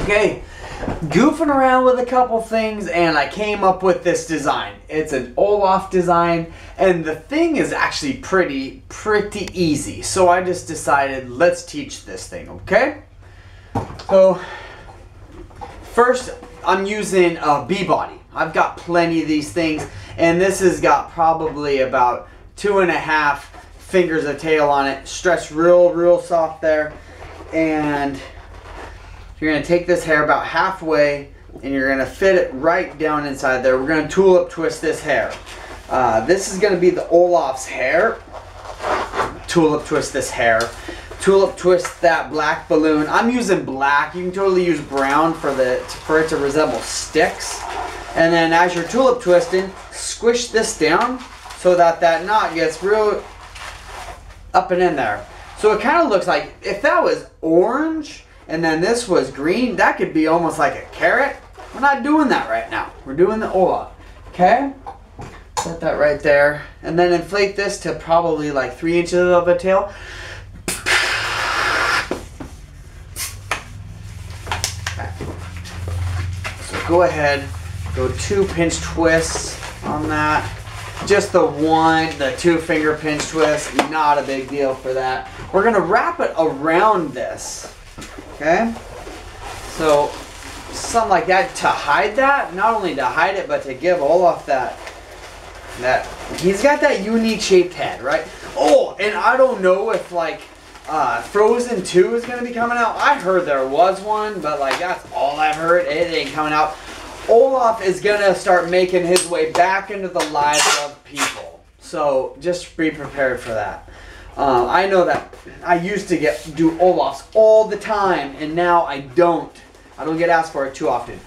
Okay, goofing around with a couple things, and I came up with this design. It's an Olaf design, and the thing is actually pretty easy. So I just decided, let's teach this thing, okay? So first, I'm using a bee body. I've got plenty of these things, and this has got probably about 2.5 fingers of tail on it, stretched real soft there. And you're going to take this hair about halfway, and you're going to fit it right down inside there. We're going to tulip twist this hair. This is going to be the Olaf's hair. Tulip twist this hair. Tulip twist that black balloon. I'm using black. You can totally use brown for it to resemble sticks. And then as you're tulip twisting, squish this down so that that knot gets real up and in there. So it kind of looks like if that was orange and then this was green, that could be almost like a carrot. We're not doing that right now. We're doing the Olaf. Okay? Set that right there. And then inflate this to probably like 3 inches of a tail. Okay. So go ahead, go 2 pinch twists on that. Just the 2 finger pinch twist, not a big deal for that. We're gonna wrap it around this, okay? So something like that to hide that, not only to hide it, but to give Olaf that he's got that unique shaped head, right? Oh, and I don't know if like Frozen 2 is gonna be coming out. I heard there was one, but like that's all I've heard. It ain't coming out. Olaf is gonna start making his way back into the lives of people, so just be prepared for that. I know that I used to do Olafs all the time, and now I don't get asked for it too often.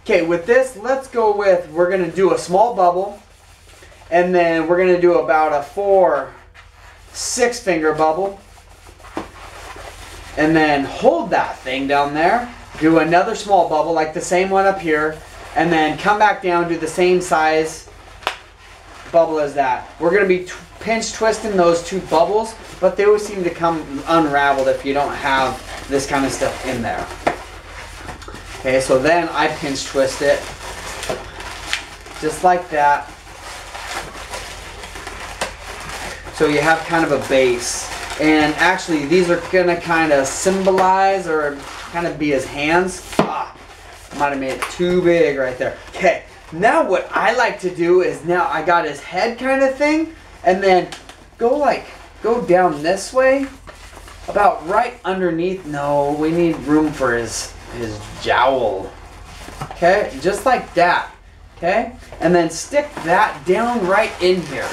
Okay, with this, let's go with, we're gonna do a small bubble, and then we're gonna do about a 4-6 finger bubble, and then hold that thing down there, do another small bubble like the same one up here, and then come back down, do the same size bubble as that. We're going to be pinch twisting those 2 bubbles, but they always seem to come unraveled if you don't have this kind of stuff in there. Okay, so then I pinch twist it, just like that. So you have kind of a base. And actually, these are going to kind of symbolize or kind of be his hands. Might have made it too big right there. Okay, now what I like to do is, now I got his head kind of thing, and then go down this way, about right underneath. No, we need room for his jowl. Okay, just like that. Okay, and then stick that down right in here.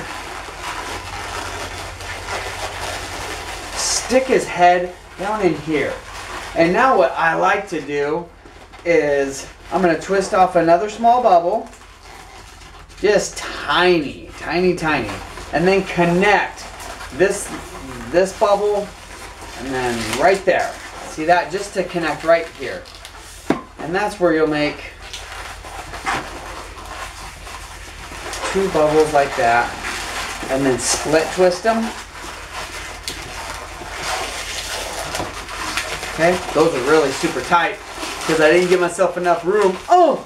Stick his head down in here. And now what I like to do is I'm going to twist off another small bubble, just tiny, and then connect this bubble, and then right there. See that? Just to connect right here. And that's where you'll make 2 bubbles like that, and then split twist them. Okay, those are really super tight, because I didn't give myself enough room. Oh,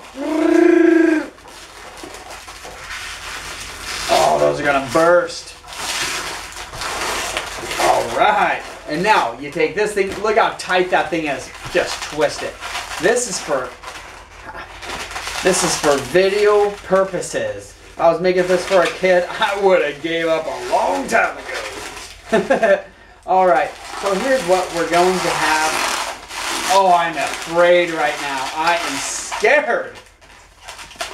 those are gonna burst. All right, and now you take this thing. Look how tight that thing is. Just twist it. This is for video purposes. If I was making this for a kid, I would have gave up a long time ago. All right, so here's what we're going to have. Oh, I'm afraid right now. I am scared.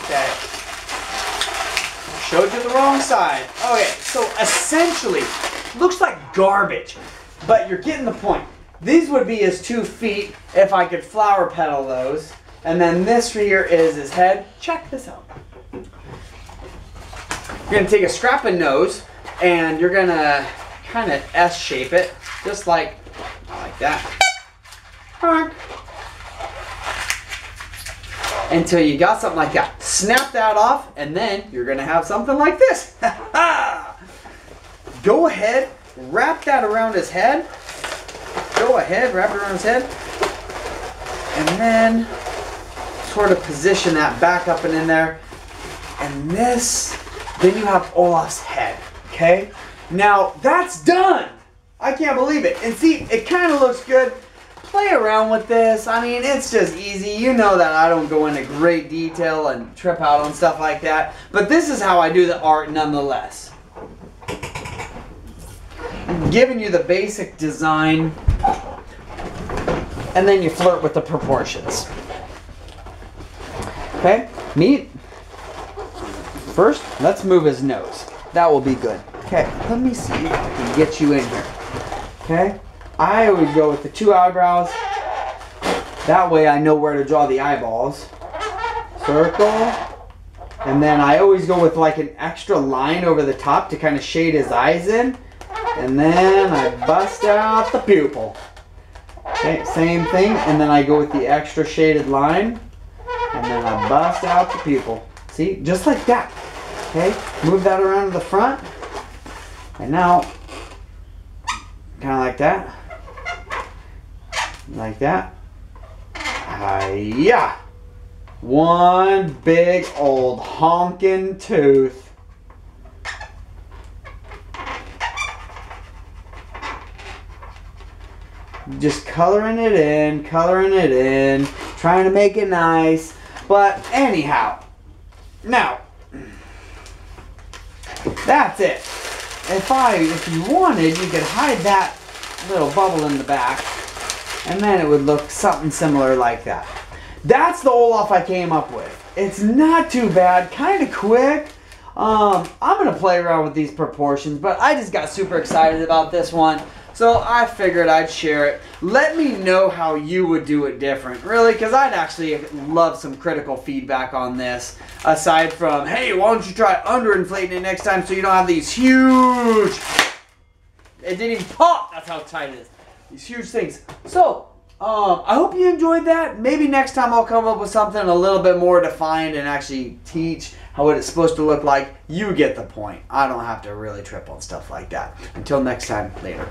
Okay. Showed you the wrong side. Okay, so essentially, looks like garbage, but you're getting the point. These would be his 2 feet if I could flower petal those. And then this here is his head. Check this out. You're going to take a scrap of nose, and you're going to kind of S-shape it, just like that. Until you got something like that. Snap that off, and then you're going to have something like this. Go ahead, wrap that around his head. Go ahead, wrap it around his head. And then sort of position that back up and in there. And this, then you have Olaf's head, okay? Now, that's done. I can't believe it. And see, it kind of looks good. Play around with this. I mean, it's just easy. You know that I don't go into great detail and trip out on stuff like that. But this is how I do the art nonetheless. Giving you the basic design, and then you flirt with the proportions. Okay, meat. First, let's move his nose. That will be good. Okay, let me see if I can get you in here. Okay, I always go with the 2 eyebrows. That way I know where to draw the eyeballs. Circle. And then I always go with like an extra line over the top to kind of shade his eyes in. And then I bust out the pupil. Okay, same thing. And then I go with the extra shaded line. And then I bust out the pupil. See, just like that. Okay, move that around to the front. And now, kind of like that. Like that. Hi-ya! One big old honkin' tooth. Just coloring it in, trying to make it nice. But anyhow, now, that's it. If you wanted, you could hide that little bubble in the back, and then it would look something similar like that. That's the Olaf I came up with. It's not too bad, kind of quick. I'm going to play around with these proportions, but I just got super excited about this one. So I figured I'd share it. Let me know how you would do it different, really, because I'd actually love some critical feedback on this. Aside from, hey, why don't you try underinflating it next time so you don't have these huge... It didn't even pop. That's how tight it is. These huge things. So, I hope you enjoyed that. Maybe next time I'll come up with something a little bit more defined and actually teach how it's supposed to look like. You get the point. I don't have to really trip on stuff like that. Until next time, later.